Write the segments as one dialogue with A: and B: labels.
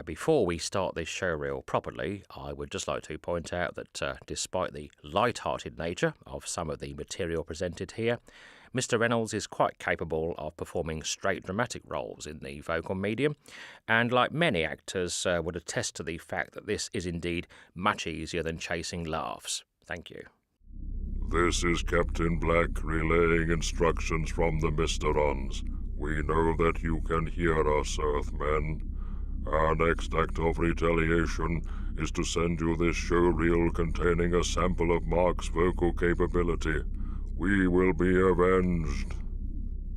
A: Before we start this showreel properly, I would just like to point out that despite the light-hearted nature of some of the material presented here, Mr. Reynolds is quite capable of performing straight dramatic roles in the vocal medium, and like many actors would attest to the fact that this is indeed much easier than chasing laughs. Thank you.
B: This is Captain Black relaying instructions from the Mysterons. We know that you can hear us, Earthmen. Our next act of retaliation is to send you this showreel containing a sample of Mark's vocal capability. We will be avenged.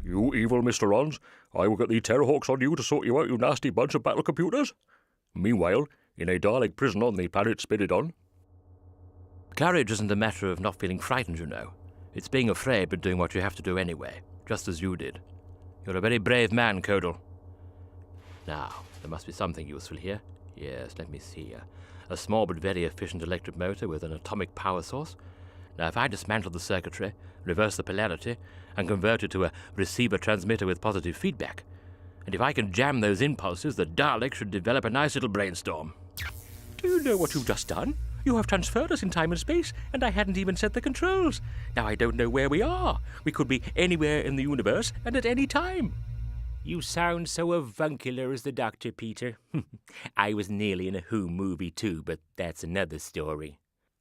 C: You evil Mysterons, I will get the Terrorhawks on you to sort you out, you nasty bunch of battle computers. Meanwhile, in a Dalek prison on the planet Spiridon.
A: Courage isn't a matter of not feeling frightened, you know. It's being afraid but doing what you have to do anyway, just as you did. You're a very brave man, Codal. Now, there must be something useful here. Yes, let me see. A small but very efficient electric motor with an atomic power source. Now, if I dismantle the circuitry, reverse the polarity, and convert it to a receiver-transmitter with positive feedback, and if I can jam those impulses, the Dalek should develop a nice little brainstorm.
C: Do you know what you've just done? You have transferred us in time and space, and I hadn't even set the controls. Now I don't know where we are. We could be anywhere in the universe and at any time.
D: You sound so avuncular as the Doctor, Peter. I was nearly in a Who movie too, but that's another story.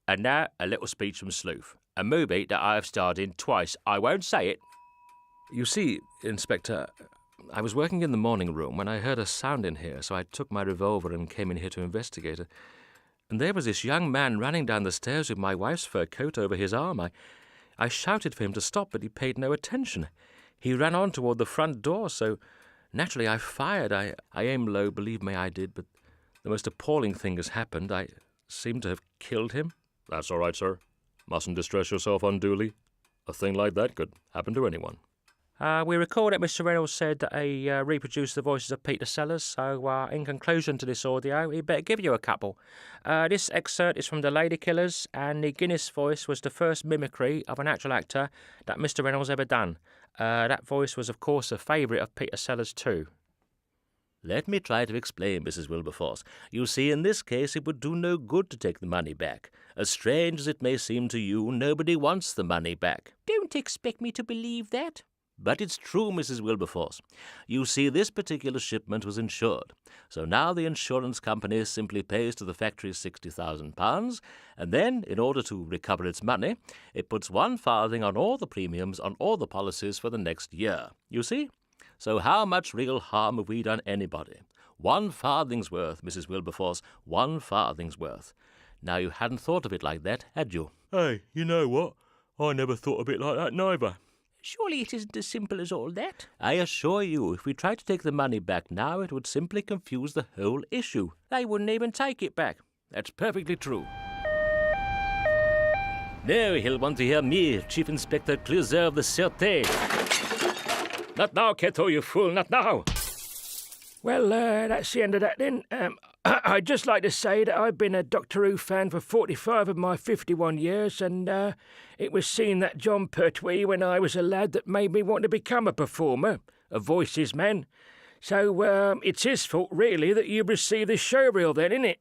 A: And now, a little speech from Sleuth, a movie that I have starred in twice. I won't say it.
C: You see, Inspector, I was working in the morning room when I heard a sound in here, so I took my revolver and came in here to investigate it. And there was this young man running down the stairs with my wife's fur coat over his arm. I shouted for him to stop, but he paid no attention. He ran on toward the front door, so naturally I fired. I aimed low, believe me, I did, but the most appalling thing has happened. I seem to have killed him.
E: That's all right, sir. Mustn't distress yourself unduly. A thing like that could happen to anyone.
D: We recall that Mr. Reynolds said that he reproduced the voices of Peter Sellers, so in conclusion to this audio, he better give you a couple. This excerpt is from The Lady Killers, and the Guinness voice was the first mimicry of an actual actor that Mr. Reynolds ever done. That voice was, of course, a favourite of Peter Sellers too.
A: Let me try to explain, Mrs. Wilberforce. You see, in this case, it would do no good to take the money back. As strange as it may seem to you, nobody wants the money back.
D: Don't expect me to believe that.
A: But it's true, Mrs. Wilberforce. You see, this particular shipment was insured. So now the insurance company simply pays to the factory £60,000, and then, in order to recover its money, it puts 1 farthing on all the premiums on all the policies for the next year. You see? So how much real harm have we done anybody? 1 farthing's worth, Mrs. Wilberforce, 1 farthing's worth. Now, you hadn't thought of it like that, had you?
C: Hey, you know what? I never thought of it like that neither.
D: Surely it isn't as simple as all that.
A: I assure you, if we tried to take the money back now, it would simply confuse the whole issue.
D: They wouldn't even take it back.
A: That's perfectly true. No, he'll want to hear me, Chief Inspector Clouseau of the Sûreté.
C: Not now, Keto, you fool, not now.
F: Well, that's the end of that then. I'd just like to say that I've been a Doctor Who fan for 45 of my 51 years, and it was seeing that John Pertwee when I was a lad that made me want to become a performer, a voices man. So it's his fault, really, that you've received this showreel then, innit?